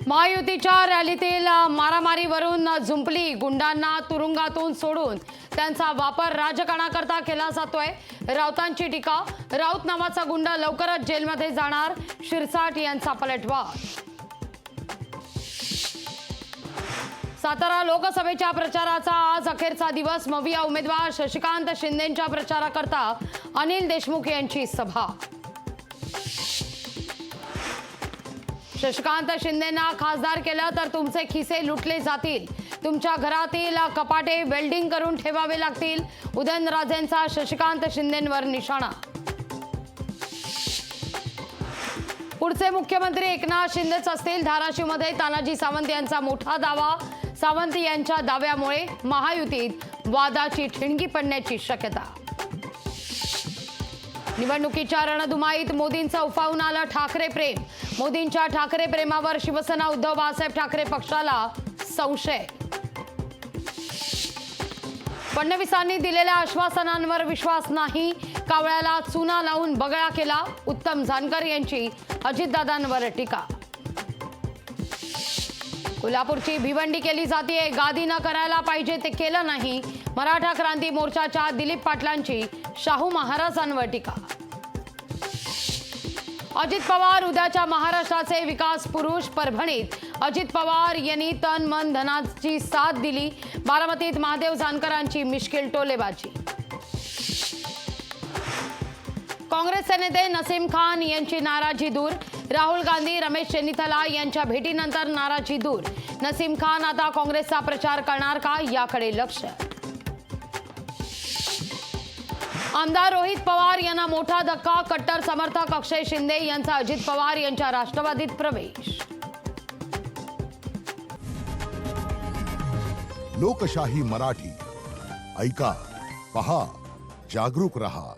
महायुतीच्या रॅलीतील मारामारीवरून झुंपली गुंडांना तुरुंगातून सोडून त्यांचा वापर राजकारणाकरता केला जातोय। राऊतांची टीका, राऊत नावाचा गुंड लवकरच जेलमध्ये जाणार, शिरसाट यांचा पलटवार। सातारा लोकसभेच्या प्रचाराचा आज अखेरचा दिवस। मविया उमेदवार शशिकांत शिंदेंच्या प्रचाराकरता अनिल देशमुख यांची सभा। शशिकांत शिंदेंना खासदार केलं तर तुमचे खिसे लुटले जातील, तुमच्या घरातील कपाटे वेल्डिंग करून ठेवावे लागतील, उदयनराजेंचा शशिकांत शिंदेंवर निशाणा। पुढचे मुख्यमंत्री एकनाथ शिंदेच असतील, धाराशिवमध्ये तानाजी सावंत यांचा मोठा दावा। सावंत यांच्या दाव्यामुळे महायुतीत वादाची ठिणगी पडण्याची शक्यता। निवडणुकीच्या रणधुमाईत मोदींचं उफावून आलं ठाकरे प्रेम। मोदींच्या ठाकरे प्रेमावर शिवसेना उद्धव बाळासाहेब ठाकरे पक्षाला संशय। फडणवीसांनी दिलेल्या आश्वासनांवर विश्वास नाही, कावळ्याला चुना लावून बगळा केला। उत्तम जानकर यांची अजितदादांवर टीका। कोल्हापूरची भिवंडी केली जाते, गादी न करायला पाहिजे ते केलं नाही। मराठा क्रांती मोर्चाच्या दिलीप पाटलांची शाहू महाराजांवर टीका। अजित पवार उद्याच्या महाराष्ट्राचे विकास पुरुष। परभणीत अजित पवार यांनी तन मन धनाची साथ दिली। बारामतीत महादेव जानकरांची मिश्किल टोलेबाजी। काँग्रेसचे नेते नसीम खान यांची नाराजी दूर। राहुल गांधी रमेश चेन्निथला यांच्या भेटीनंतर नाराजी दूर। नसीम खान आता काँग्रेसचा प्रचार करणार का, याकडे लक्ष। आमदार रोहित पवार यांना मोठा धक्का। कट्टर समर्थक अक्षय शिंदे यांचा अजित पवार यांच्या राष्ट्रवादीत प्रवेश। लोकशाही मराठी ऐका, पहा, जागरूक रहा।